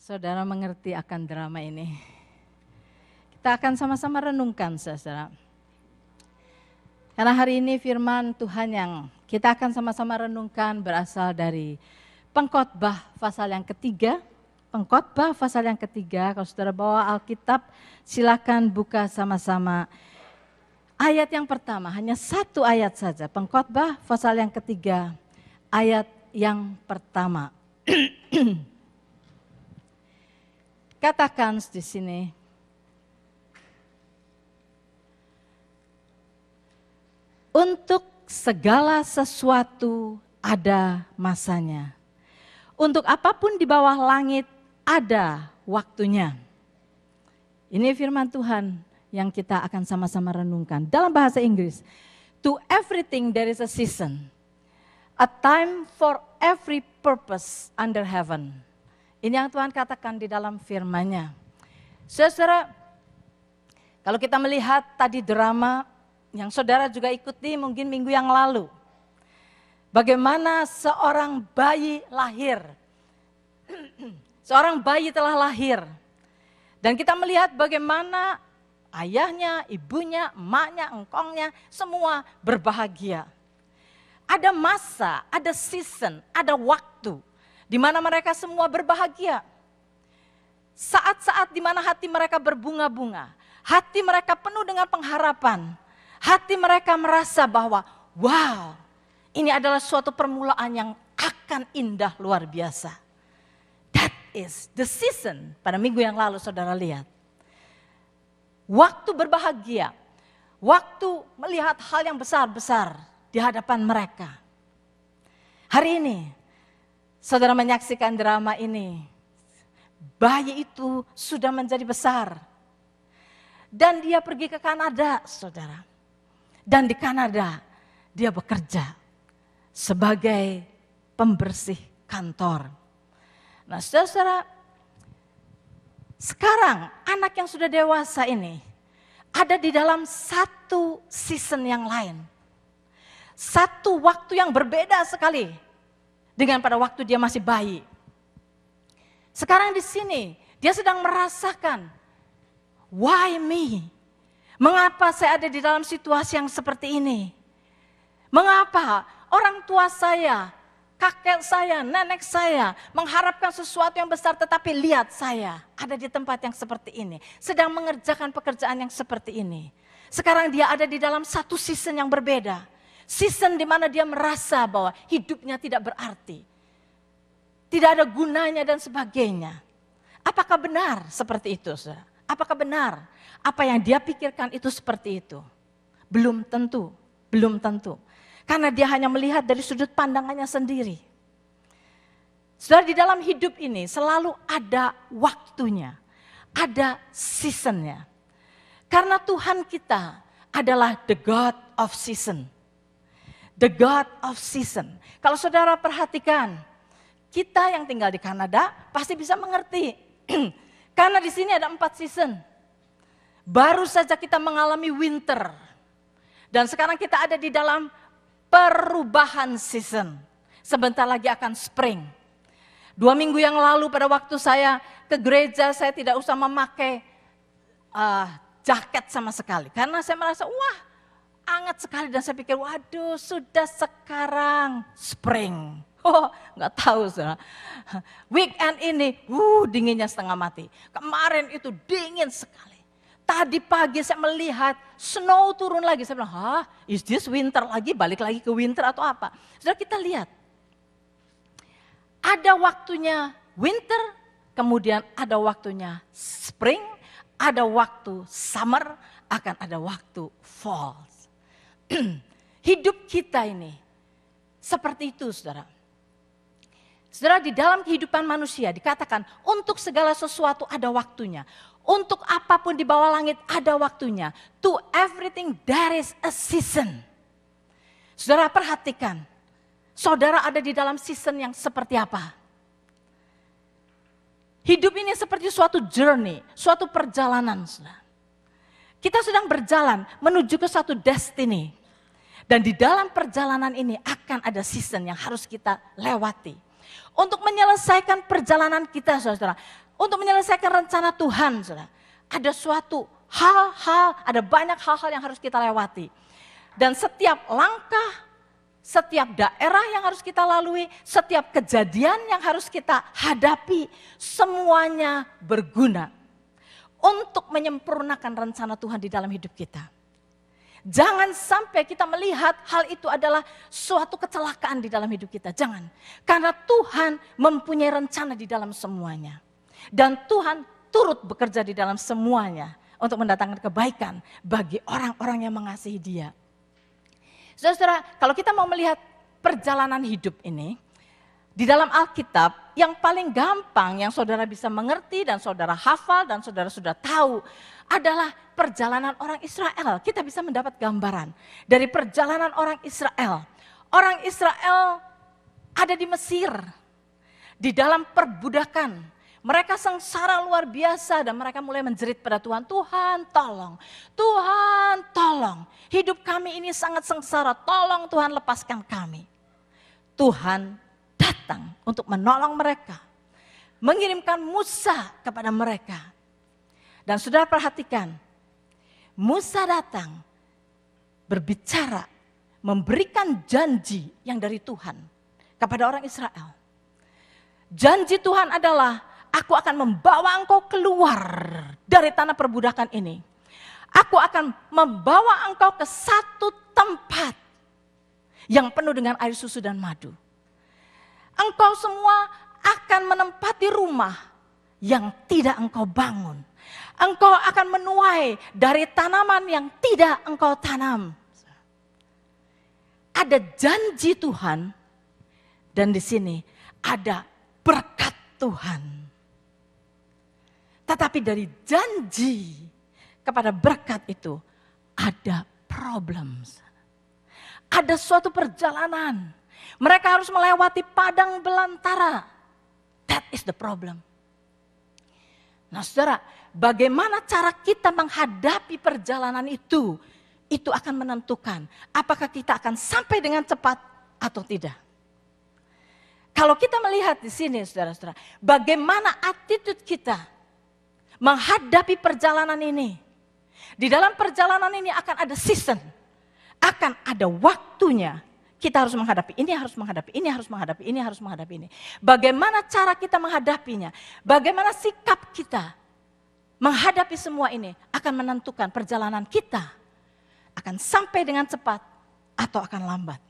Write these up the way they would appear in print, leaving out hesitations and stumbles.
saudara mengerti akan drama ini? Kita akan sama-sama renungkan, saudara. Karena hari ini firman Tuhan yang kita akan sama-sama renungkan berasal dari Pengkhotbah pasal yang ketiga. Pengkhotbah pasal yang ketiga, kalau saudara bawa Alkitab, silakan buka sama-sama. Ayat yang pertama, hanya satu ayat saja. Pengkhotbah pasal yang ketiga, ayat yang pertama. Katakan di sini, untuk segala sesuatu ada masanya. Untuk apapun di bawah langit ada waktunya. Ini firman Tuhan yang kita akan sama-sama renungkan. Dalam bahasa Inggris, to everything there is a season. A time for every purpose under heaven. Ini yang Tuhan katakan di dalam firman-Nya. Saudara, kalau kita melihat tadi drama yang saudara juga ikuti mungkin minggu yang lalu. Bagaimana seorang bayi lahir. Seorang bayi telah lahir. Dan kita melihat bagaimana ayahnya, ibunya, emaknya, engkongnya, semua berbahagia. Ada masa, ada season, ada waktu di mana mereka semua berbahagia. Saat-saat di mana hati mereka berbunga-bunga, hati mereka penuh dengan pengharapan, hati mereka merasa bahwa wow, ini adalah suatu permulaan yang akan indah luar biasa. That is the season. Pada minggu yang lalu saudara lihat. Waktu berbahagia, waktu melihat hal yang besar-besar di hadapan mereka. Hari ini, saudara menyaksikan drama ini. Bayi itu sudah menjadi besar. Dan dia pergi ke Kanada, saudara. Dan di Kanada, dia bekerja sebagai pembersih kantor. Nah, saudara, sekarang anak yang sudah dewasa ini ada di dalam satu season yang lain. Satu waktu yang berbeda sekali dengan pada waktu dia masih bayi. Sekarang di sini dia sedang merasakan, why me? Mengapa saya ada di dalam situasi yang seperti ini? Mengapa orang tua saya, kakek saya, nenek saya mengharapkan sesuatu yang besar tetapi lihat saya ada di tempat yang seperti ini. Sedang mengerjakan pekerjaan yang seperti ini. Sekarang dia ada di dalam satu season yang berbeda. Season di mana dia merasa bahwa hidupnya tidak berarti. Tidak ada gunanya dan sebagainya. Apakah benar seperti itu? Apakah benar apa yang dia pikirkan itu seperti itu? Belum tentu, belum tentu. Karena dia hanya melihat dari sudut pandangannya sendiri. Saudara, di dalam hidup ini selalu ada waktunya, ada seasonnya. Karena Tuhan kita adalah the God of season. The God of season. Kalau saudara perhatikan, kita yang tinggal di Kanada pasti bisa mengerti. Karena di sini ada 4 season. Baru saja kita mengalami winter. Dan sekarang kita ada di dalam perubahan season. Sebentar lagi akan spring. 2 minggu yang lalu pada waktu saya ke gereja, saya tidak usah memakai jaket sama sekali. Karena saya merasa, wah, hangat sekali, dan saya pikir, waduh, sudah sekarang spring. Oh, nggak tahu, saudara. Weekend ini, dinginnya setengah mati. Kemarin itu dingin sekali. Tadi pagi saya melihat snow turun lagi. Saya bilang, is this winter lagi? Balik lagi ke winter atau apa? Saudara, kita lihat. Ada waktunya winter, kemudian ada waktunya spring, ada waktu summer, akan ada waktu fall. Hidup kita ini seperti itu, saudara. Saudara, di dalam kehidupan manusia dikatakan untuk segala sesuatu ada waktunya. Untuk apapun di bawah langit ada waktunya. To everything there is a season. Saudara perhatikan, saudara ada di dalam season yang seperti apa? Hidup ini seperti suatu journey, suatu perjalanan, saudara. Kita sedang berjalan menuju ke satu destiny. Dan di dalam perjalanan ini akan ada season yang harus kita lewati. Untuk menyelesaikan perjalanan kita, saudara, untuk menyelesaikan rencana Tuhan, saudara, ada suatu hal-hal, ada banyak hal-hal yang harus kita lewati. Dan setiap langkah, setiap daerah yang harus kita lalui, setiap kejadian yang harus kita hadapi, semuanya berguna untuk menyempurnakan rencana Tuhan di dalam hidup kita. Jangan sampai kita melihat hal itu adalah suatu kecelakaan di dalam hidup kita. Jangan. Karena Tuhan mempunyai rencana di dalam semuanya. Dan Tuhan turut bekerja di dalam semuanya untuk mendatangkan kebaikan bagi orang-orang yang mengasihi Dia. Saudara-saudara, kalau kita mau melihat perjalanan hidup ini, di dalam Alkitab yang paling gampang yang saudara bisa mengerti dan saudara hafal dan saudara sudah tahu adalah perjalanan orang Israel. Kita bisa mendapat gambaran dari perjalanan orang Israel. Orang Israel ada di Mesir, di dalam perbudakan. Mereka sengsara luar biasa dan mereka mulai menjerit pada Tuhan. Tuhan tolong, Tuhan tolong. Hidup kami ini sangat sengsara, tolong Tuhan lepaskan kami. Tuhan datang untuk menolong mereka. Mengirimkan Musa kepada mereka. Dan saudara perhatikan, Musa datang berbicara, memberikan janji yang dari Tuhan kepada orang Israel. Janji Tuhan adalah, aku akan membawa engkau keluar dari tanah perbudakan ini. Aku akan membawa engkau ke satu tempat yang penuh dengan air susu dan madu. Engkau semua akan menempati rumah yang tidak engkau bangun. Engkau akan menuai dari tanaman yang tidak engkau tanam. Ada janji Tuhan dan di sini ada berkat Tuhan. Tetapi dari janji kepada berkat itu ada problem. Ada suatu perjalanan. Mereka harus melewati padang belantara. That is the problem. Nah saudara, bagaimana cara kita menghadapi perjalanan itu akan menentukan apakah kita akan sampai dengan cepat atau tidak. Kalau kita melihat di sini saudara-saudara, bagaimana attitude kita menghadapi perjalanan ini. Di dalam perjalanan ini akan ada season, akan ada waktunya. Kita harus menghadapi ini, harus menghadapi ini, harus menghadapi ini, harus menghadapi ini. Bagaimana cara kita menghadapinya? Bagaimana sikap kita menghadapi semua ini akan menentukan perjalanan kita akan sampai dengan cepat atau akan lambat.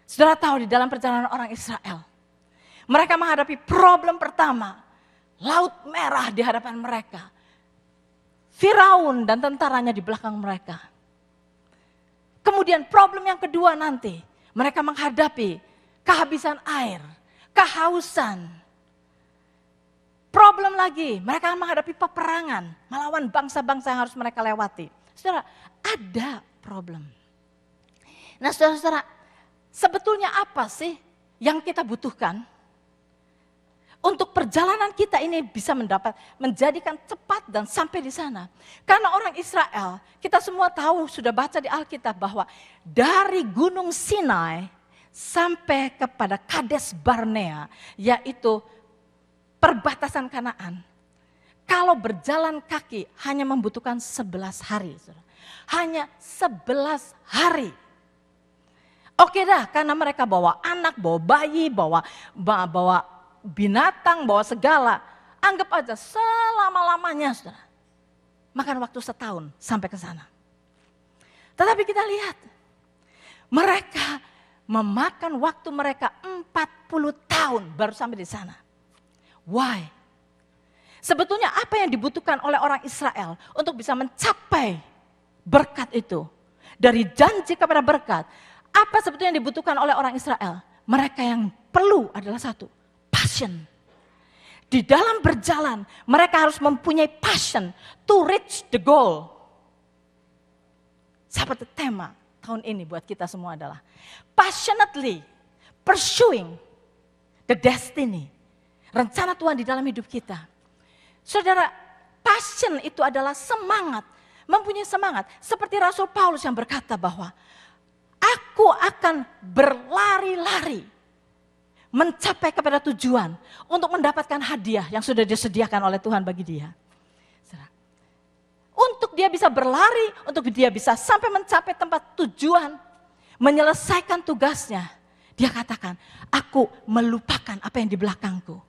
Saudara tahu di dalam perjalanan orang Israel, mereka menghadapi problem pertama, Laut Merah di hadapan mereka. Firaun dan tentaranya di belakang mereka. Kemudian problem yang kedua nanti, mereka menghadapi kehabisan air, kehausan. Problem lagi, mereka menghadapi peperangan, melawan bangsa-bangsa yang harus mereka lewati. Saudara, ada problem. Nah saudara-saudara, sebetulnya apa sih yang kita butuhkan untuk perjalanan kita ini bisa menjadikan cepat dan sampai di sana. Karena orang Israel, kita semua tahu, sudah baca di Alkitab bahwa dari Gunung Sinai sampai kepada Kades Barnea, yaitu perbatasan Kanaan. Kalau berjalan kaki hanya membutuhkan 11 hari. Hanya 11 hari. Oke dah, karena mereka bawa anak, bawa bayi, bawa binatang, bawa segala. Anggap aja selama-lamanya, saudara. Makan waktu setahun sampai ke sana. Tetapi kita lihat, mereka memakan waktu mereka 40 tahun baru sampai di sana. Why? Sebetulnya apa yang dibutuhkan oleh orang Israel untuk bisa mencapai berkat itu? Dari janji kepada berkat, apa sebetulnya yang dibutuhkan oleh orang Israel? Mereka yang perlu adalah satu, passion. Di dalam berjalan, mereka harus mempunyai passion to reach the goal. Seperti tema tahun ini buat kita semua adalah passionately pursuing the destiny. Rencana Tuhan di dalam hidup kita. Saudara, passion itu adalah semangat, mempunyai semangat. Seperti Rasul Paulus yang berkata bahwa aku akan berlari-lari mencapai kepada tujuan untuk mendapatkan hadiah yang sudah disediakan oleh Tuhan bagi dia. Untuk dia bisa berlari, untuk dia bisa sampai mencapai tempat tujuan, menyelesaikan tugasnya. Dia katakan, aku melupakan apa yang di belakangku.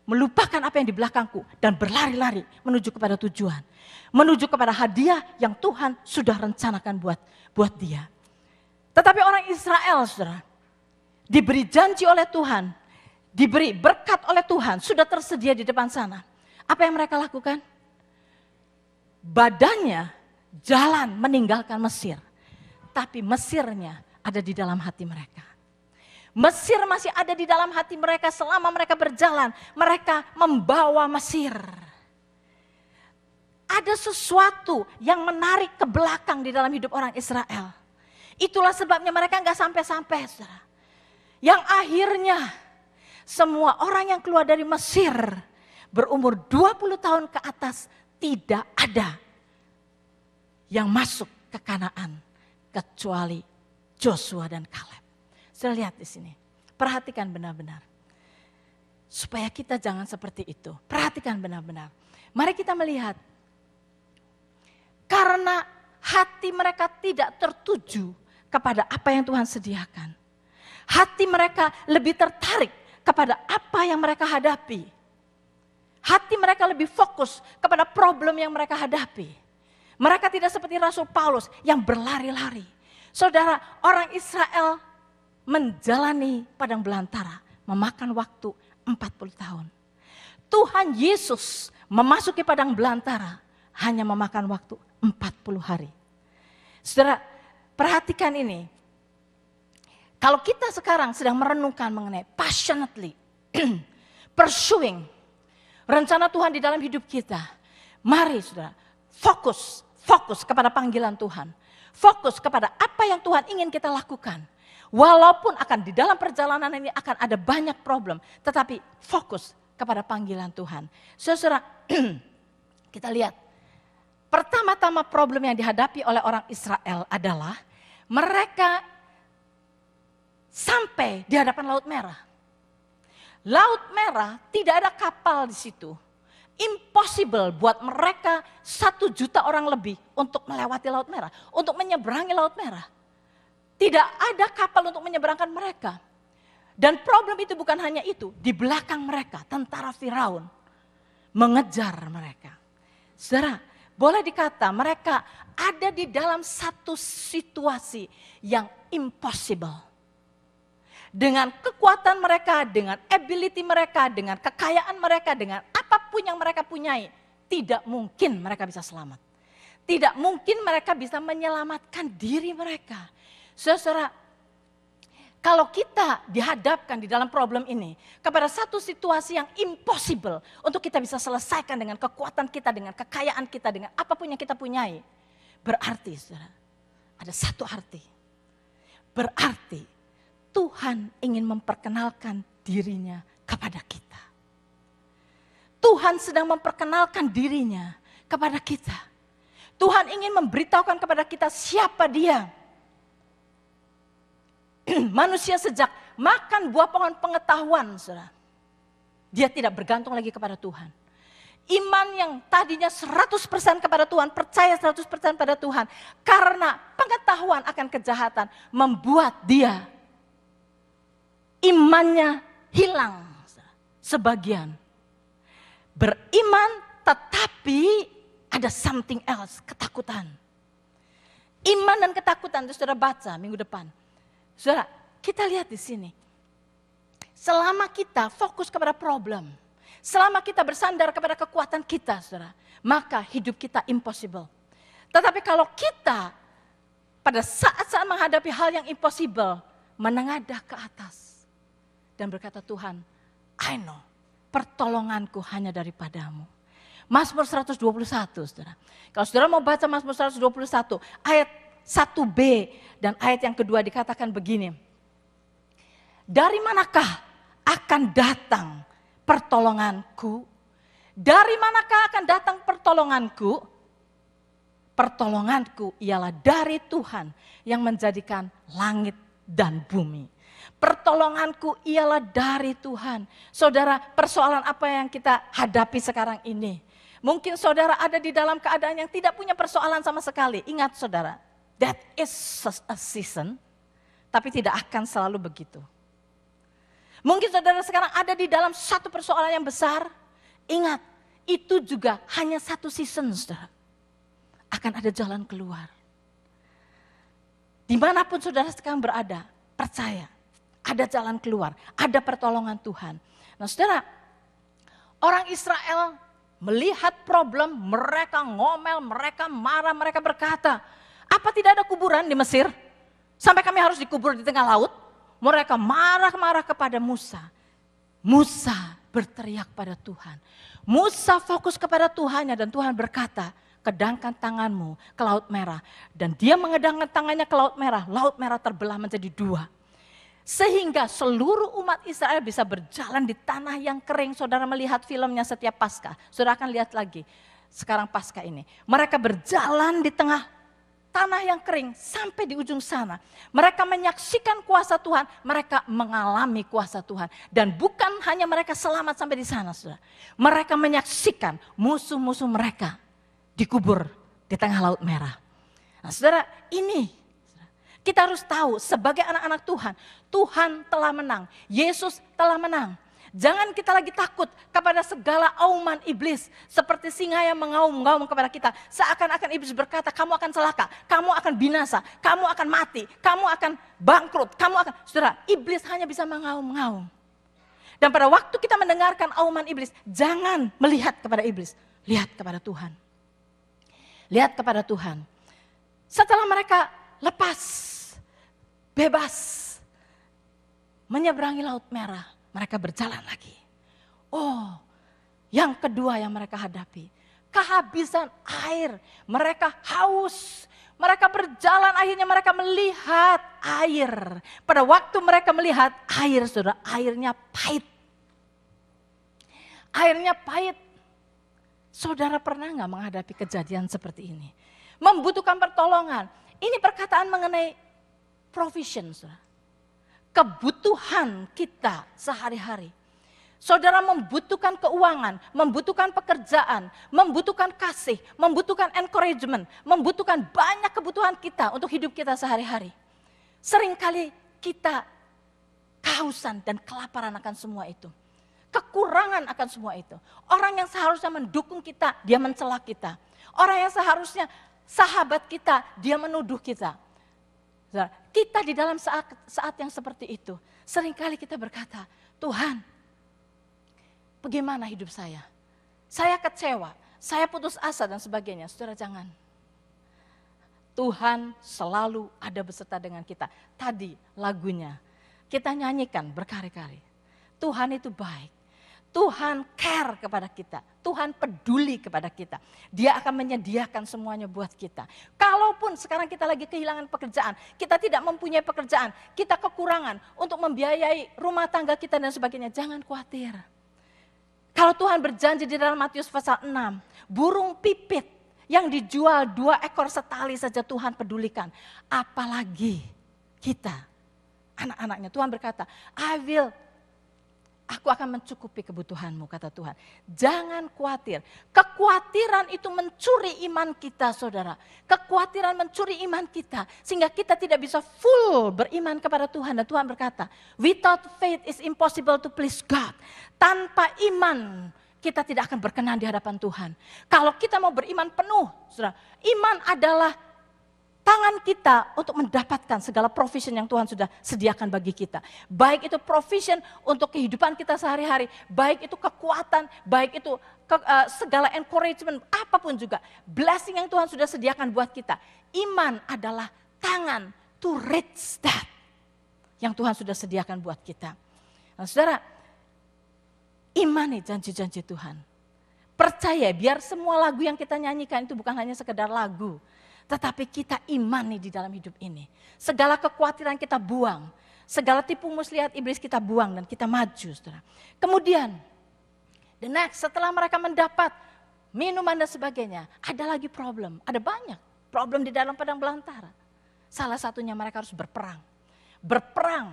Melupakan apa yang di belakangku dan berlari-lari menuju kepada tujuan. Menuju kepada hadiah yang Tuhan sudah rencanakan buat dia. Tetapi orang Israel, saudara, diberi janji oleh Tuhan, diberi berkat oleh Tuhan, sudah tersedia di depan sana. Apa yang mereka lakukan? Badannya jalan meninggalkan Mesir, tapi Mesirnya ada di dalam hati mereka. Mesir masih ada di dalam hati mereka selama mereka berjalan, mereka membawa Mesir. Ada sesuatu yang menarik ke belakang di dalam hidup orang Israel. Itulah sebabnya mereka nggak sampai-sampai, saudara. Yang akhirnya semua orang yang keluar dari Mesir berumur 20 tahun ke atas tidak ada yang masuk ke Kanaan kecuali Joshua dan Kaleb. Sudah lihat di sini. Perhatikan benar-benar. Supaya kita jangan seperti itu. Perhatikan benar-benar. Mari kita melihat. Karena hati mereka tidak tertuju kepada apa yang Tuhan sediakan. Hati mereka lebih tertarik kepada apa yang mereka hadapi. Hati mereka lebih fokus kepada problem yang mereka hadapi. Mereka tidak seperti Rasul Paulus yang berlari-lari. Saudara, orang Israel menjalani padang belantara memakan waktu 40 tahun. Tuhan Yesus memasuki padang belantara hanya memakan waktu 40 hari. Saudara, perhatikan ini. Kalau kita sekarang sedang merenungkan mengenai passionately pursuing rencana Tuhan di dalam hidup kita, mari saudara fokus kepada panggilan Tuhan. Fokus kepada apa yang Tuhan ingin kita lakukan. Walaupun akan di dalam perjalanan ini akan ada banyak problem, tetapi fokus kepada panggilan Tuhan. Saudara, kita lihat. Pertama-tama problem yang dihadapi oleh orang Israel adalah mereka sampai di hadapan Laut Merah. Laut Merah tidak ada kapal di situ. Impossible buat mereka 1 juta orang lebih untuk melewati Laut Merah. Untuk menyeberangi Laut Merah. Tidak ada kapal untuk menyeberangkan mereka. Dan problem itu bukan hanya itu. Di belakang mereka tentara Firaun mengejar mereka. Saudara, boleh dikata mereka ada di dalam satu situasi yang impossible. Dengan kekuatan mereka, dengan ability mereka, dengan kekayaan mereka, dengan apapun yang mereka punyai, tidak mungkin mereka bisa selamat. Tidak mungkin mereka bisa menyelamatkan diri mereka. Saudara, kalau kita dihadapkan di dalam problem ini kepada satu situasi yang impossible untuk kita bisa selesaikan dengan kekuatan kita, dengan kekayaan kita, dengan apapun yang kita punyai, berarti saudara, ada satu arti. Berarti Tuhan ingin memperkenalkan dirinya kepada kita. Tuhan sedang memperkenalkan dirinya kepada kita. Tuhan ingin memberitahukan kepada kita siapa Dia. Manusia sejak makan buah pohon pengetahuan, saudara, dia tidak bergantung lagi kepada Tuhan. Iman yang tadinya 100% kepada Tuhan, percaya 100% pada Tuhan, karena pengetahuan akan kejahatan membuat dia imannya hilang sebagian. Beriman tetapi ada something else, ketakutan. Iman dan ketakutan itu saudara baca minggu depan. Saudara, kita lihat di sini. Selama kita fokus kepada problem, selama kita bersandar kepada kekuatan kita, saudara, maka hidup kita impossible. Tetapi kalau kita pada saat-saat menghadapi hal yang impossible, menengadah ke atas dan berkata, Tuhan, I know, pertolonganku hanya daripadamu. Mazmur 121, saudara. Kalau saudara mau baca Mazmur 121, ayat 1b dan ayat yang kedua dikatakan begini. Dari manakah akan datang pertolonganku? Dari manakah akan datang pertolonganku? Pertolonganku ialah dari Tuhan yang menjadikan langit dan bumi. Pertolonganku ialah dari Tuhan. Saudara, persoalan apa yang kita hadapi sekarang ini? Mungkin saudara ada di dalam keadaan yang tidak punya persoalan sama sekali. Ingat saudara, that is a season, tapi tidak akan selalu begitu. Mungkin saudara sekarang ada di dalam satu persoalan yang besar. Ingat, itu juga hanya satu season, saudara. Akan ada jalan keluar. Dimanapun saudara sekarang berada, percaya. Ada jalan keluar, ada pertolongan Tuhan. Nah saudara, orang Israel melihat problem, mereka ngomel, mereka marah, mereka berkata, apa tidak ada kuburan di Mesir? Sampai kami harus dikubur di tengah laut? Mereka marah-marah kepada Musa. Musa berteriak pada Tuhan. Musa fokus kepada Tuhannya dan Tuhan berkata, kedangkan tanganmu ke Laut Merah. Dan dia mengedangkan tangannya ke Laut Merah terbelah menjadi dua. Sehingga seluruh umat Israel bisa berjalan di tanah yang kering. Saudara melihat filmnya setiap Paskah. Saudara akan lihat lagi sekarang Paskah ini. Mereka berjalan di tengah tanah yang kering sampai di ujung sana. Mereka menyaksikan kuasa Tuhan, mereka mengalami kuasa Tuhan. Dan bukan hanya mereka selamat sampai di sana, saudara. Mereka menyaksikan musuh-musuh mereka dikubur di tengah Laut Merah. Nah saudara, ini kita harus tahu sebagai anak-anak Tuhan, Tuhan telah menang, Yesus telah menang. Jangan kita lagi takut kepada segala auman iblis. Seperti singa yang mengaum-ngaum kepada kita. Seakan-akan iblis berkata, kamu akan celaka, kamu akan binasa, kamu akan mati, kamu akan bangkrut, kamu akan... Saudara, iblis hanya bisa mengaum-ngaum. Dan pada waktu kita mendengarkan auman iblis, jangan melihat kepada iblis. Lihat kepada Tuhan. Lihat kepada Tuhan. Setelah mereka lepas, bebas, menyeberangi Laut Merah, mereka berjalan lagi. Oh, yang kedua yang mereka hadapi, kehabisan air. Mereka haus, mereka berjalan akhirnya mereka melihat air. Pada waktu mereka melihat air, saudara, airnya pahit. Airnya pahit. Saudara pernah gak menghadapi kejadian seperti ini? Membutuhkan pertolongan. Ini perkataan mengenai provision, saudara. Kebutuhan kita sehari-hari. Saudara membutuhkan keuangan, membutuhkan pekerjaan, membutuhkan kasih, membutuhkan encouragement, membutuhkan banyak kebutuhan kita untuk hidup kita sehari-hari. Seringkali kita kehausan dan kelaparan akan semua itu. Kekurangan akan semua itu. Orang yang seharusnya mendukung kita, dia mencela kita. Orang yang seharusnya sahabat kita, dia menuduh kita. Kita di dalam saat yang seperti itu, seringkali kita berkata, Tuhan, bagaimana hidup saya? Saya kecewa, saya putus asa dan sebagainya. Saudara jangan. Tuhan selalu ada beserta dengan kita. Tadi lagunya, kita nyanyikan berkali-kali. Tuhan itu baik. Tuhan care kepada kita, Tuhan peduli kepada kita. Dia akan menyediakan semuanya buat kita. Kalaupun sekarang kita lagi kehilangan pekerjaan, kita tidak mempunyai pekerjaan, kita kekurangan untuk membiayai rumah tangga kita dan sebagainya, jangan khawatir. Kalau Tuhan berjanji di dalam Matius pasal 6, burung pipit yang dijual 2 ekor setali saja Tuhan pedulikan. Apalagi kita, anak-anaknya. Tuhan berkata, Aku akan mencukupi kebutuhanmu, kata Tuhan. Jangan khawatir. Kekhawatiran itu mencuri iman kita, saudara. Kekhawatiran mencuri iman kita. Sehingga kita tidak bisa full beriman kepada Tuhan. Dan Tuhan berkata, without faith is impossible to please God. Tanpa iman, kita tidak akan berkenan di hadapan Tuhan. Kalau kita mau beriman penuh, saudara. Iman adalah tangan kita untuk mendapatkan segala provision yang Tuhan sudah sediakan bagi kita. Baik itu provision untuk kehidupan kita sehari-hari, baik itu kekuatan, baik itu segala encouragement, apapun juga. Blessing yang Tuhan sudah sediakan buat kita. Iman adalah tangan to reach that yang Tuhan sudah sediakan buat kita. Nah, saudara, imani janji-janji Tuhan. Percaya biar semua lagu yang kita nyanyikan itu bukan hanya sekedar lagu. Tetapi kita imani di dalam hidup ini. Segala kekhawatiran kita buang. Segala tipu muslihat iblis kita buang dan kita maju, saudara. Kemudian, the next, setelah mereka mendapat minuman dan sebagainya, ada lagi problem. Ada banyak problem di dalam padang belantara. Salah satunya mereka harus berperang. Berperang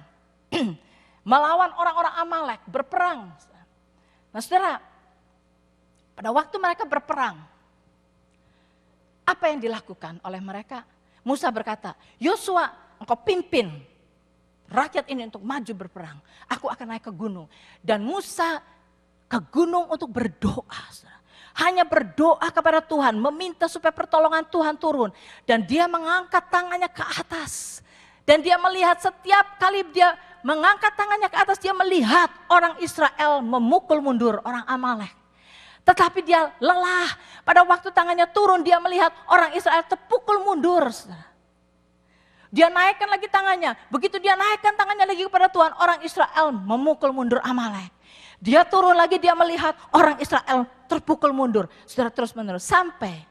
melawan orang-orang Amalek, berperang. Nah saudara, pada waktu mereka berperang, apa yang dilakukan oleh mereka? Musa berkata, Yosua, engkau pimpin rakyat ini untuk maju berperang. Aku akan naik ke gunung. Dan Musa ke gunung untuk berdoa. Hanya berdoa kepada Tuhan, meminta supaya pertolongan Tuhan turun. Dan dia mengangkat tangannya ke atas. Dan dia melihat setiap kali dia mengangkat tangannya ke atas, dia melihat orang Israel memukul mundur orang Amalek. Tetapi dia lelah, pada waktu tangannya turun dia melihat orang Israel terpukul mundur. Dia naikkan lagi tangannya, begitu dia naikkan tangannya lagi kepada Tuhan, orang Israel memukul mundur Amalek. Dia turun lagi, dia melihat orang Israel terpukul mundur. Saudara, terus menerus sampai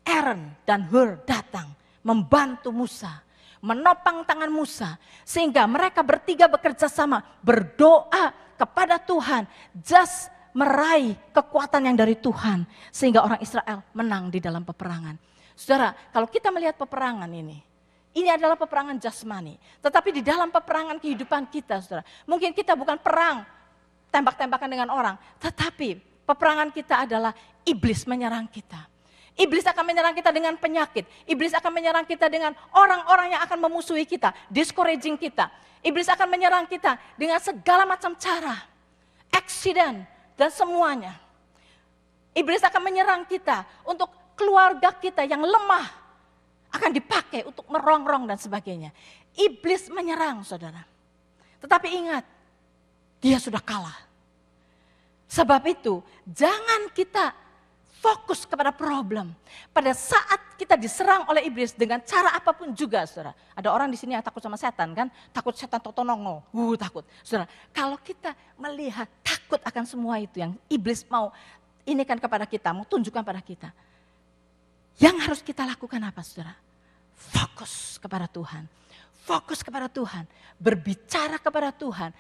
Aaron dan Hur datang membantu Musa, menopang tangan Musa, sehingga mereka bertiga bekerja sama, berdoa kepada Tuhan, just meraih kekuatan yang dari Tuhan, sehingga orang Israel menang di dalam peperangan. Saudara, kalau kita melihat peperangan ini adalah peperangan jasmani. Tetapi di dalam peperangan kehidupan kita, saudara, mungkin kita bukan perang tembak-tembakan dengan orang, tetapi peperangan kita adalah iblis menyerang kita. Iblis akan menyerang kita dengan penyakit. Iblis akan menyerang kita dengan orang-orang yang akan memusuhi kita, discouraging kita. Iblis akan menyerang kita dengan segala macam cara, accident, dan semuanya. Iblis akan menyerang kita untuk keluarga kita yang lemah, akan dipakai untuk merongrong dan sebagainya. Iblis menyerang, saudara. Tetapi ingat, dia sudah kalah. Sebab itu, jangan kita fokus kepada problem. Pada saat kita diserang oleh iblis dengan cara apapun juga, saudara. Ada orang di sini yang takut sama setan kan? Takut setan totonongol, takut. Saudara, kalau kita melihat takut akan semua itu yang iblis mau inikan kepada kita, mau tunjukkan pada kita. Yang harus kita lakukan apa, saudara? Fokus kepada Tuhan. Fokus kepada Tuhan. Berbicara kepada Tuhan.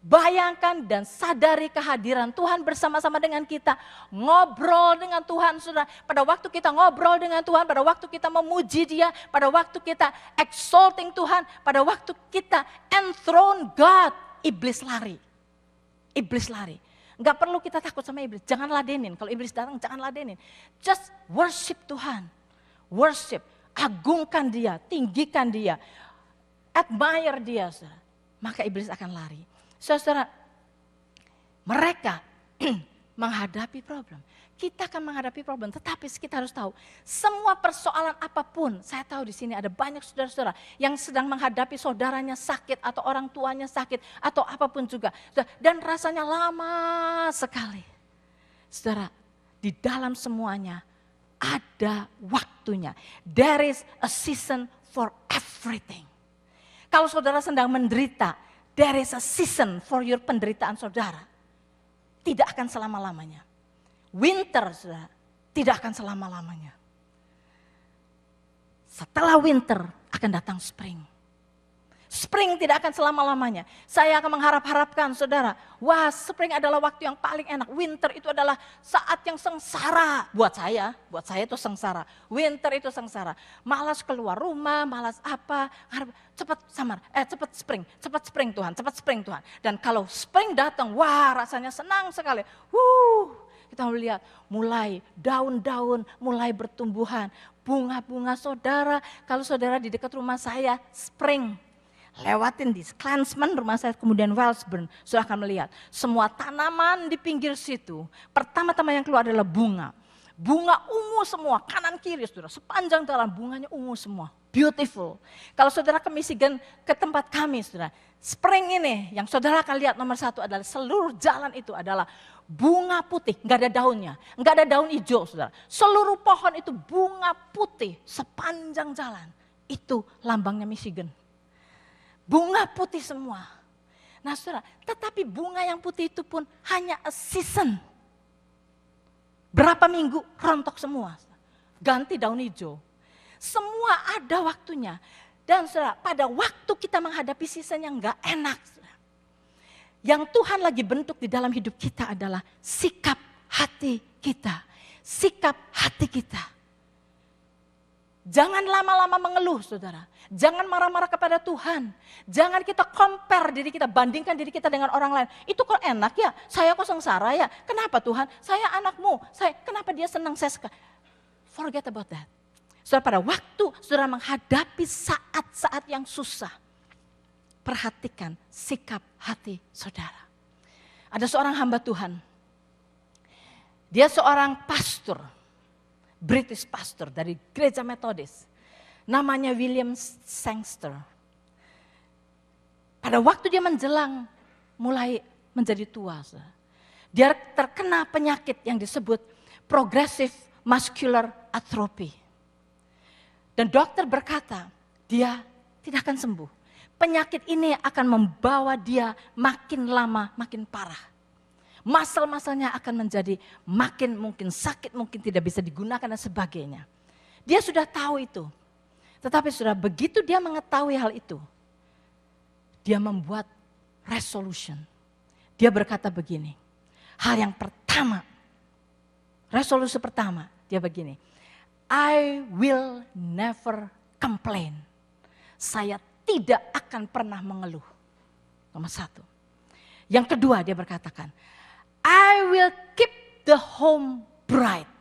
Bayangkan dan sadari kehadiran Tuhan bersama-sama dengan kita. Ngobrol dengan Tuhan, saudara. Pada waktu kita ngobrol dengan Tuhan, pada waktu kita memuji Dia, pada waktu kita exalting Tuhan, pada waktu kita enthrone God, iblis lari. Iblis lari. Enggak perlu kita takut sama iblis, jangan ladenin. Kalau iblis datang, jangan ladenin. Just worship Tuhan. Worship, agungkan Dia, tinggikan Dia, admire Dia, saudara. Maka iblis akan lari. Saudara, mereka menghadapi problem. Kita akan menghadapi problem, tetapi kita harus tahu semua persoalan apapun. Saya tahu di sini ada banyak saudara-saudara yang sedang menghadapi saudaranya sakit atau orang tuanya sakit atau apapun juga. Dan rasanya lama sekali. Saudara, di dalam semuanya ada waktunya. There is a season for everything. Kalau saudara sedang menderita, there is a season for your penderitaan saudara. Tidak akan selama-lamanya. Winter, saudara, tidak akan selama-lamanya. Setelah winter akan datang spring. Spring tidak akan selama-lamanya. Saya akan mengharap-harapkan, saudara, wah, spring adalah waktu yang paling enak. Winter itu adalah saat yang sengsara. Buat saya itu sengsara. Winter itu sengsara. Malas keluar rumah, malas apa. Cepat spring Tuhan, cepat spring Tuhan. Dan kalau spring datang, wah, rasanya senang sekali. Kita melihat mulai daun-daun mulai bertumbuhan. Bunga-bunga, saudara, kalau saudara di dekat rumah saya, spring. Lewatin di Klansman, rumah saya, kemudian Wellsburn, sudah akan melihat semua tanaman di pinggir situ. Pertama-tama yang keluar adalah bunga. Bunga ungu semua, kanan kiri, saudara. Sepanjang jalan bunganya ungu semua. Beautiful. Kalau saudara ke Michigan, ke tempat kami, saudara. Spring ini yang saudara akan lihat nomor satu adalah seluruh jalan itu adalah bunga putih, nggak ada daunnya, nggak ada daun hijau, saudara. Seluruh pohon itu bunga putih sepanjang jalan. Itu lambangnya Michigan. Bunga putih semua. Nah, saudara, tetapi bunga yang putih itu pun hanya a season. Berapa minggu rontok semua. Ganti daun hijau. Semua ada waktunya. Dan saudara, pada waktu kita menghadapi season yang gak enak, saudara, yang Tuhan lagi bentuk di dalam hidup kita adalah sikap hati kita. Sikap hati kita. Jangan lama-lama mengeluh, saudara. Jangan marah-marah kepada Tuhan. Jangan kita compare diri kita, bandingkan diri kita dengan orang lain. Itu kok enak ya, saya kok sengsara ya. Kenapa Tuhan? Saya anakmu, kenapa dia senang, saya suka. Forget about that. Saudara, pada waktu saudara menghadapi saat-saat yang susah, perhatikan sikap hati saudara. Ada seorang hamba Tuhan. Dia seorang pastor, British pastor dari gereja Metodis. Namanya William Sangster. Pada waktu dia menjelang mulai menjadi tua, dia terkena penyakit yang disebut progressive muscular atrophy. Dan dokter berkata, dia tidak akan sembuh. Penyakit ini akan membawa dia makin lama makin parah. Masal-masalnya akan menjadi makin mungkin sakit, mungkin tidak bisa digunakan dan sebagainya. Dia sudah tahu itu. Tetapi sudah begitu dia mengetahui hal itu, dia membuat resolution. Dia berkata begini, hal yang pertama, resolusi pertama, dia begini, I will never complain. Saya tidak akan pernah mengeluh. Nomor satu. Yang kedua dia berkatakan, I will keep the home bright.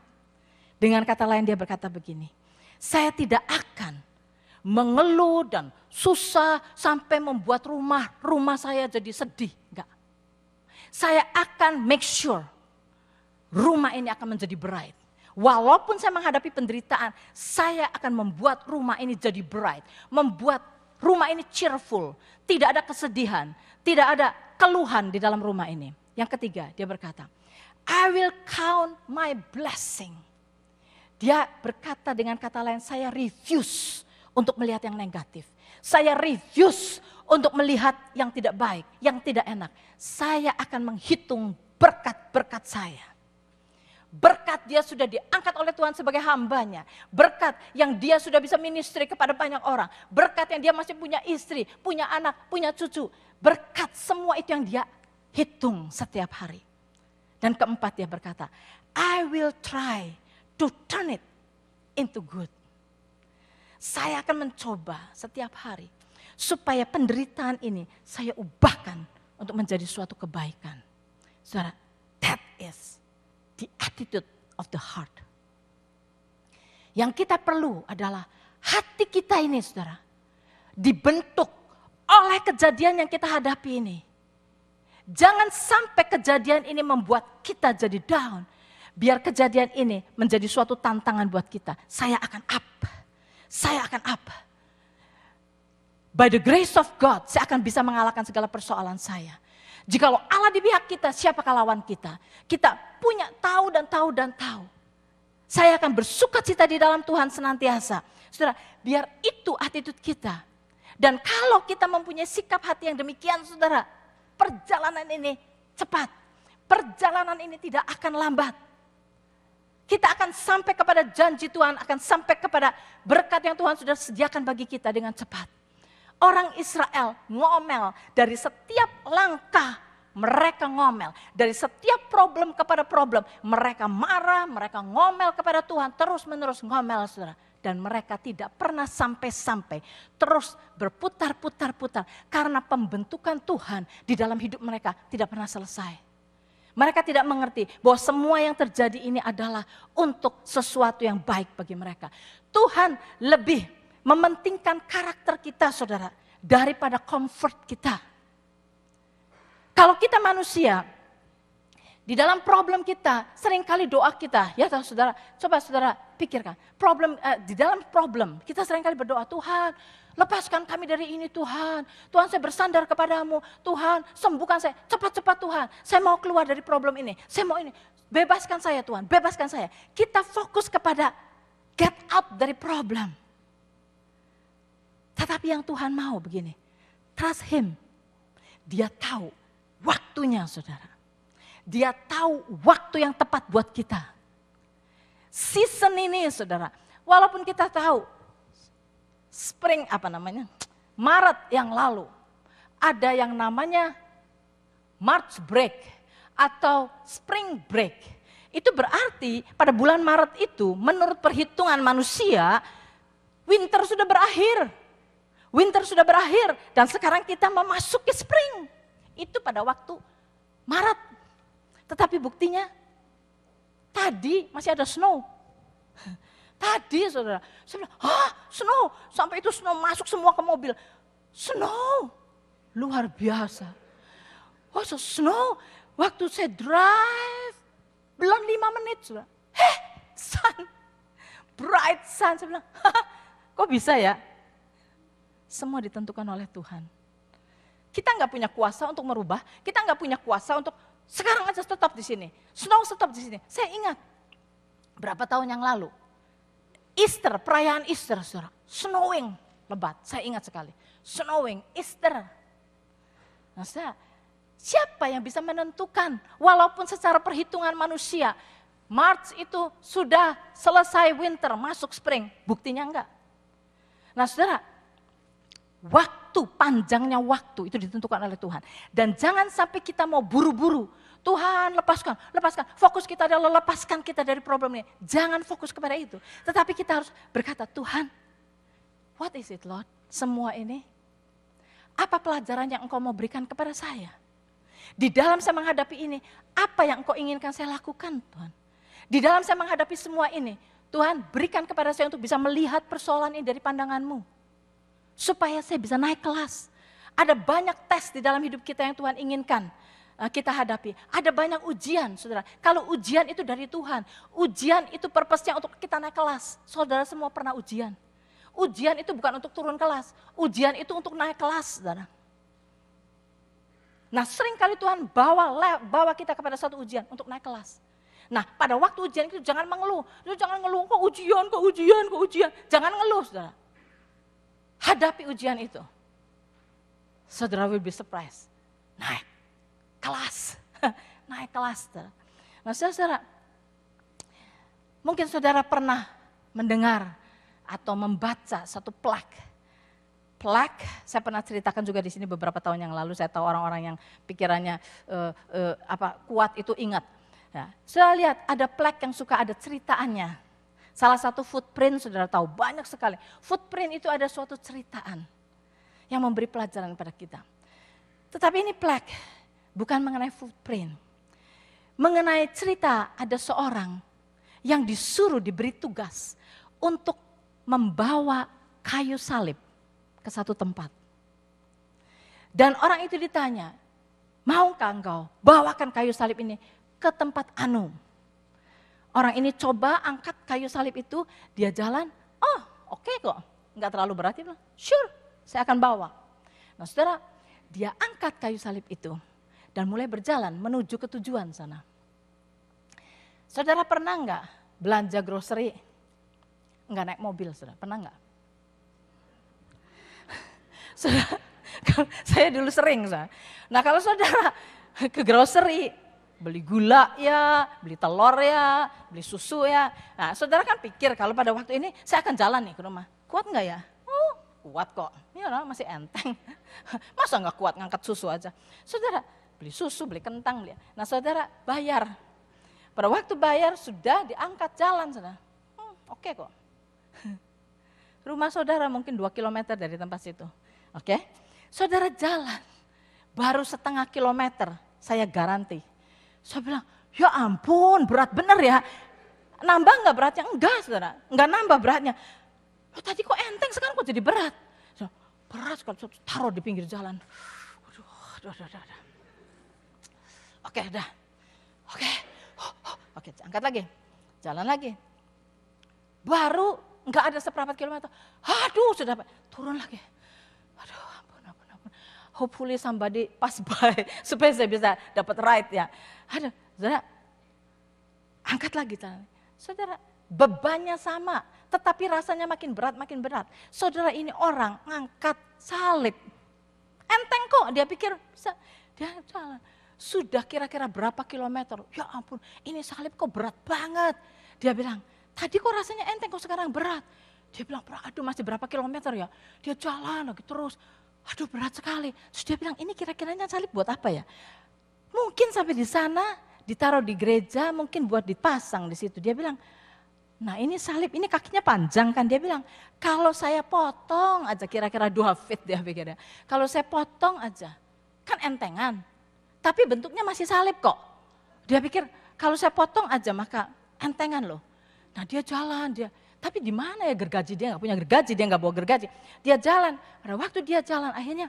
Dengan kata lain dia berkata begini, saya tidak akan mengeluh dan susah sampai membuat rumah saya jadi sedih. Enggak. Saya akan make sure rumah ini akan menjadi bright. Walaupun saya menghadapi penderitaan, saya akan membuat rumah ini jadi bright. Membuat rumah ini cheerful. Tidak ada kesedihan, tidak ada keluhan di dalam rumah ini. Yang ketiga, dia berkata, I will count my blessing. Dia berkata dengan kata lain, saya refuse untuk melihat yang negatif. Saya refuse untuk melihat yang tidak baik, yang tidak enak. Saya akan menghitung berkat-berkat saya. Berkat dia sudah diangkat oleh Tuhan sebagai hambanya. Berkat yang dia sudah bisa ministry kepada banyak orang. Berkat yang dia masih punya istri, punya anak, punya cucu. Berkat semua itu yang dia hitung setiap hari. Dan keempat dia berkata, I will try to turn it into good. Saya akan mencoba setiap hari supaya penderitaan ini saya ubahkan untuk menjadi suatu kebaikan. Saudara, that is the attitude of the heart. Yang kita perlu adalah hati kita ini, saudara, dibentuk oleh kejadian yang kita hadapi ini. Jangan sampai kejadian ini membuat kita jadi down. Biar kejadian ini menjadi suatu tantangan buat kita. Saya akan up. Saya akan up. By the grace of God, saya akan bisa mengalahkan segala persoalan saya. Jikalau Allah di pihak kita, siapakah lawan kita? Kita punya tahu dan tahu dan tahu. Saya akan bersukacita di dalam Tuhan senantiasa. Saudara, biar itu attitude kita. Dan kalau kita mempunyai sikap hati yang demikian, saudara, perjalanan ini cepat. Perjalanan ini tidak akan lambat. Kita akan sampai kepada janji Tuhan, akan sampai kepada berkat yang Tuhan sudah sediakan bagi kita dengan cepat. Orang Israel ngomel dari setiap langkah, mereka ngomel. Dari setiap problem kepada problem, mereka marah, mereka ngomel kepada Tuhan, terus-menerus ngomel, saudara. Dan mereka tidak pernah sampai-sampai, terus berputar-putar-putar. Karena pembentukan Tuhan di dalam hidup mereka tidak pernah selesai. Mereka tidak mengerti bahwa semua yang terjadi ini adalah untuk sesuatu yang baik bagi mereka. Tuhan lebih mementingkan karakter kita, saudara, daripada comfort kita. Kalau kita manusia, di dalam problem kita, seringkali doa kita, ya saudara, coba saudara pikirkan, di dalam problem kita seringkali berdoa, Tuhan lepaskan kami dari ini Tuhan, Tuhan saya bersandar kepadamu, Tuhan sembuhkan saya, cepat-cepat Tuhan, saya mau keluar dari problem ini, saya mau ini, bebaskan saya Tuhan, bebaskan saya. Kita fokus kepada get out dari problem. Tetapi yang Tuhan mau begini, trust Him, Dia tahu waktunya, saudara. Dia tahu waktu yang tepat buat kita. Season ini, saudara, walaupun kita tahu Maret yang lalu ada yang namanya March break atau spring break. Itu berarti pada bulan Maret itu menurut perhitungan manusia Winter sudah berakhir. Winter sudah berakhir dan sekarang kita memasuki spring. Itu pada waktu Maret. Tetapi buktinya tadi masih ada snow. Tadi saudara, saya bilang, snow, sampai itu snow masuk semua ke mobil. Snow, luar biasa. Snow, waktu saya drive, belum 5 menit saudara. Sun, bright sun. Saya bilang, kok bisa ya? Semua ditentukan oleh Tuhan. Kita nggak punya kuasa untuk merubah, kita nggak punya kuasa untuk sekarang aja tetap di sini. Snow tetap di sini. Saya ingat, berapa tahun yang lalu, Easter, perayaan Easter, saudara, snowing, lebat, saya ingat sekali, snowing, Easter. Nah, siapa yang bisa menentukan, walaupun secara perhitungan manusia, March itu sudah selesai winter, masuk spring, buktinya enggak. Nah saudara, panjangnya waktu itu ditentukan oleh Tuhan. Dan jangan sampai kita mau buru-buru, Tuhan lepaskan, fokus kita adalah lepaskan kita dari problem ini. Jangan fokus kepada itu. Tetapi kita harus berkata, Tuhan, what is it Lord? Semua ini, apa pelajaran yang Engkau mau berikan kepada saya? Di dalam saya menghadapi ini, apa yang Engkau inginkan saya lakukan Tuhan? Di dalam saya menghadapi semua ini, Tuhan berikan kepada saya untuk bisa melihat persoalan ini dari pandangan-Mu. Supaya saya bisa naik kelas. Ada banyak tes di dalam hidup kita yang Tuhan inginkan kita hadapi. Ada banyak ujian, saudara. Kalau ujian itu dari Tuhan, ujian itu purpose-nya untuk kita naik kelas. Saudara semua pernah ujian. Ujian itu bukan untuk turun kelas, ujian itu untuk naik kelas, saudara. Nah, sering kali Tuhan bawa kita kepada satu ujian untuk naik kelas. Nah, pada waktu ujian itu jangan mengeluh. Jangan ngeluh, kok ujian. Jangan ngeluh, saudara. Hadapi ujian itu. Saudara will be surprised. Naik kelas. Naik kelas, saudara. Nah, saudara, mungkin saudara pernah mendengar atau membaca satu plaque. Plaque, saya pernah ceritakan juga di sini beberapa tahun yang lalu. Saya tahu orang-orang yang pikirannya kuat itu ingat. Ya, saudara lihat ada plaque yang suka ada ceritaannya. Salah satu footprint saudara tahu banyak sekali. Footprint itu ada suatu ceritaan yang memberi pelajaran kepada kita. Tetapi ini plaque bukan mengenai footprint. Mengenai cerita ada seorang yang diberi tugas untuk membawa kayu salib ke satu tempat. Dan orang itu ditanya, maukah engkau bawakan kayu salib ini ke tempat anu? Orang ini coba angkat kayu salib itu, dia jalan, oke kok, enggak terlalu berat. Dia bilang, sure, saya akan bawa. Nah saudara, dia angkat kayu salib itu dan mulai berjalan menuju ke tujuan sana. Saudara pernah enggak belanja grocery, enggak naik mobil, saudara, pernah enggak? Saudara, saya dulu sering, saudara. Nah kalau saudara ke grocery, beli gula ya, beli telur ya, beli susu ya. Nah saudara kan pikir kalau pada waktu ini saya akan jalan nih ke rumah. Kuat enggak ya? Kuat kok, ya masih enteng. Masa enggak kuat ngangkat susu aja. Saudara beli susu, beli kentang. Nah saudara bayar. Pada waktu bayar sudah diangkat jalan saudara. Oke kok. Rumah saudara mungkin 2 kilometer dari tempat situ. Oke. Saudara jalan, baru setengah kilometer, saya garanti. Saya bilang, ya ampun berat bener ya. Nambah enggak beratnya? Enggak saudara, enggak nambah beratnya. Loh tadi kok enteng, sekarang kok jadi berat? Berat sekali, taruh di pinggir jalan. Udah. Oke, udah. Oke, angkat lagi, jalan lagi. Baru enggak ada seperempat kilometer. Aduh, sudah turun lagi. Aduh, ampun. Hopefully somebody pass by supaya saya bisa dapat ride ya. Aduh, saudara, angkat lagi jalan. Saudara, bebannya sama, tetapi rasanya makin berat. Saudara ini orang ngangkat salib. Enteng kok, dia pikir bisa, dia jalan. Sudah kira-kira berapa kilometer, ya ampun ini salib kok berat banget. Dia bilang, tadi kok rasanya enteng kok sekarang berat. Dia bilang, aduh masih berapa kilometer ya. Dia jalan lagi terus, aduh berat sekali. Terus dia bilang, ini kira-kiranya salib buat apa ya? Mungkin sampai di sana, ditaruh di gereja, mungkin buat dipasang di situ. Dia bilang, Nah ini salib, ini kakinya panjang kan. Dia bilang, kalau saya potong aja, kira-kira 2 feet dia pikirnya. Kalau saya potong aja, kan entengan. Tapi bentuknya masih salib kok. Dia pikir, kalau saya potong aja maka entengan loh. Nah dia jalan, tapi di mana ya gergaji, dia nggak punya gergaji, dia nggak bawa gergaji. Dia jalan, pada waktu dia jalan akhirnya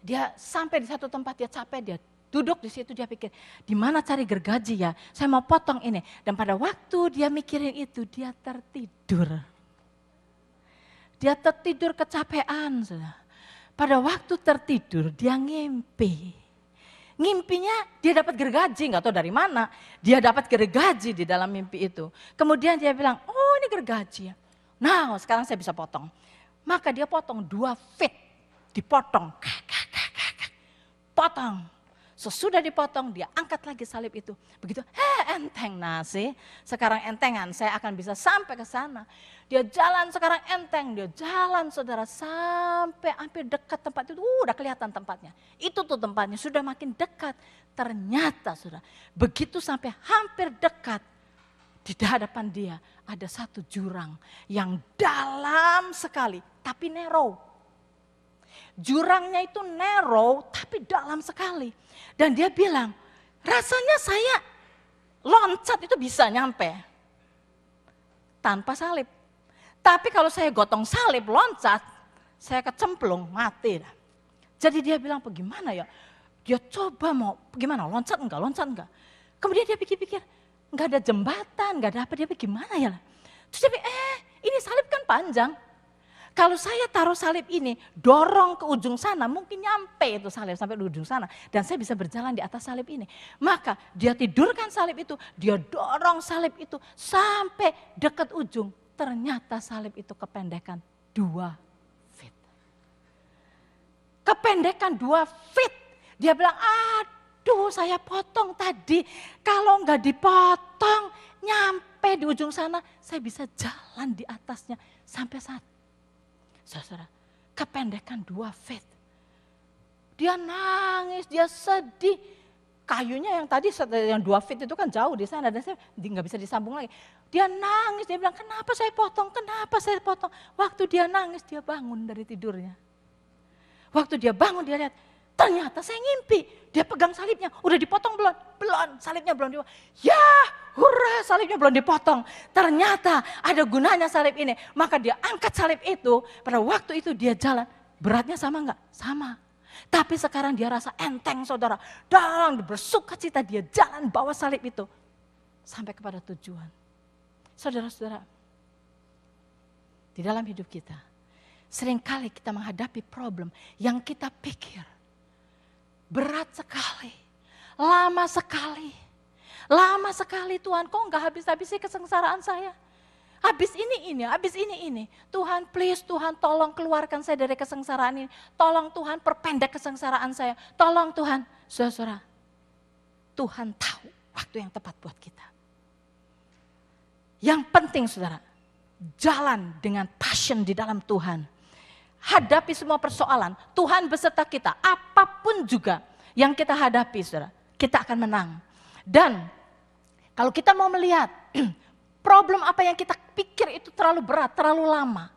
dia sampai di satu tempat, dia capek, dia duduk di situ, dia pikir, di mana cari gergaji ya, saya mau potong ini. Dan pada waktu dia mikirin itu, dia tertidur. Dia tertidur kecapean. Pada waktu tertidur, dia ngimpi. Ngimpinya dia dapat gergaji, nggak tahu dari mana. Dia dapat gergaji di dalam mimpi itu. Kemudian dia bilang, oh ini gergaji ya. Nah sekarang saya bisa potong. Maka dia potong 2 feet, dipotong. Potong. Sesudah dipotong, dia angkat lagi salib itu. Begitu, enteng nasi. Sekarang entengan, saya akan bisa sampai ke sana. Dia jalan sekarang enteng, dia jalan saudara sampai hampir dekat tempat itu. Udah kelihatan tempatnya. Itu tuh tempatnya, sudah makin dekat. Ternyata saudara, begitu sampai hampir dekat. Di hadapan dia ada satu jurang yang dalam sekali, tapi narrow. Jurangnya itu narrow tapi dalam sekali. Dan dia bilang, rasanya saya loncat itu bisa nyampe tanpa salib. Tapi kalau saya gotong salib loncat, saya kecemplung mati. Jadi dia bilang, bagaimana ya? Dia coba mau, gimana loncat enggak. Kemudian dia pikir-pikir, enggak ada jembatan, enggak ada apa, dia pikir gimana ya? Terus dia pikir, ini salib kan panjang. Kalau saya taruh salib ini, dorong ke ujung sana, mungkin nyampe itu salib sampai di ujung sana. Dan saya bisa berjalan di atas salib ini. Maka dia tidurkan salib itu, dia dorong salib itu sampai dekat ujung. Ternyata salib itu kependekan 2 feet. Kependekan 2 feet. Dia bilang, aduh saya potong tadi. Kalau enggak dipotong, nyampe di ujung sana, saya bisa jalan di atasnya sampai saat. Saudara, kependekan 2 feet. Dia nangis, dia sedih. Kayunya yang tadi yang 2 feet itu kan jauh di sana dan saya nggak bisa disambung lagi. Dia nangis, dia bilang, kenapa saya potong? Waktu dia nangis, dia bangun dari tidurnya. Waktu dia bangun, dia lihat, ternyata saya ngimpi. Dia pegang salibnya, udah dipotong belum? Belum, salibnya belum dipotong. Ya, hurra, salibnya belum dipotong. Ternyata ada gunanya salib ini. Maka dia angkat salib itu, pada waktu itu dia jalan. Beratnya sama enggak? Sama. Tapi sekarang dia rasa enteng saudara. Dan bersukacita dia jalan bawa salib itu. Sampai kepada tujuan. Saudara-saudara, di dalam hidup kita, seringkali kita menghadapi problem yang kita pikir berat sekali, lama sekali. Lama sekali Tuhan, kok enggak habis-habis sih kesengsaraan saya? Habis ini. Tuhan please, Tuhan tolong keluarkan saya dari kesengsaraan ini. Tolong Tuhan perpendek kesengsaraan saya. Tolong Tuhan. Saudara, Tuhan tahu waktu yang tepat buat kita. Yang penting saudara, jalan dengan passion di dalam Tuhan. Hadapi semua persoalan, Tuhan beserta kita, apapun juga yang kita hadapi saudara, kita akan menang. Dan kalau kita mau melihat problem apa yang kita pikir itu terlalu berat, terlalu lama,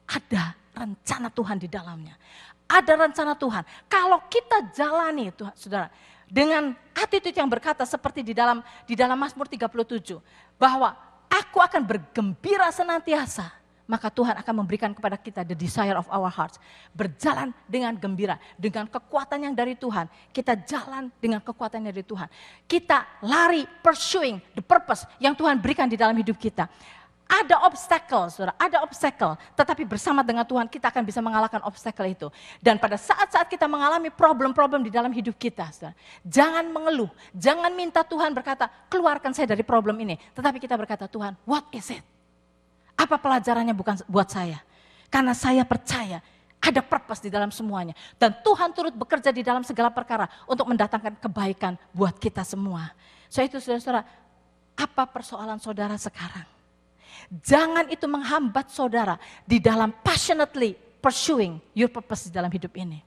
ada rencana Tuhan di dalamnya. Ada rencana Tuhan. Kalau kita jalani Tuhan, saudara, dengan attitude yang berkata seperti di dalam Mazmur 37, bahwa aku akan bergembira senantiasa. Maka Tuhan akan memberikan kepada kita the desire of our hearts. Berjalan dengan gembira, dengan kekuatan yang dari Tuhan. Kita jalan dengan kekuatan yang dari Tuhan. Kita lari, pursuing the purpose yang Tuhan berikan di dalam hidup kita. Ada obstacle, saudara, ada obstacle. Tetapi bersama dengan Tuhan kita akan bisa mengalahkan obstacle itu. Dan pada saat-saat kita mengalami problem-problem di dalam hidup kita, saudara, jangan mengeluh, jangan minta Tuhan berkata, keluarkan saya dari problem ini. Tetapi kita berkata, Tuhan, what is it? Apa pelajarannya bukan buat saya? Karena saya percaya ada purpose di dalam semuanya. Dan Tuhan turut bekerja di dalam segala perkara untuk mendatangkan kebaikan buat kita semua. So itu saudara-saudara, apa persoalan saudara sekarang? Jangan itu menghambat saudara di dalam passionately pursuing your purpose di dalam hidup ini.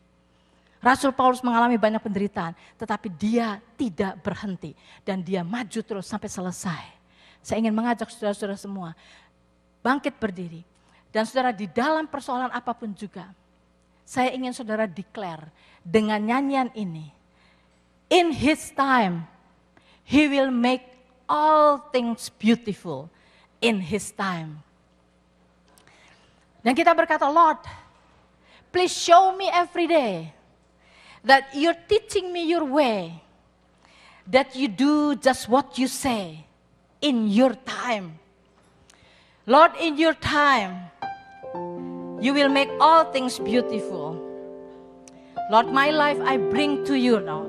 Rasul Paulus mengalami banyak penderitaan, tetapi dia tidak berhenti. Dan dia maju terus sampai selesai. Saya ingin mengajak saudara-saudara semua bangkit berdiri. Dan saudara, di dalam persoalan apapun juga, saya ingin saudara declare dengan nyanyian ini. In His time, He will make all things beautiful in His time. Dan kita berkata, Lord, please show me every day that you're teaching me your way, that you do just what you say in your time. Lord, in your time, you will make all things beautiful. Lord, my life I bring to you now.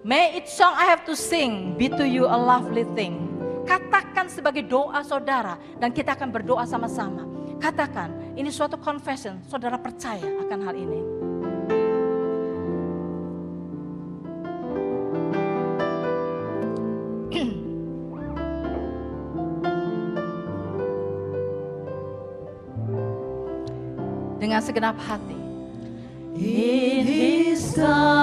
May each song I have to sing be to you a lovely thing. Katakan sebagai doa saudara, dan kita akan berdoa sama-sama. Katakan, ini suatu confession, saudara percaya akan hal ini. Dengan segenap hati. In His time.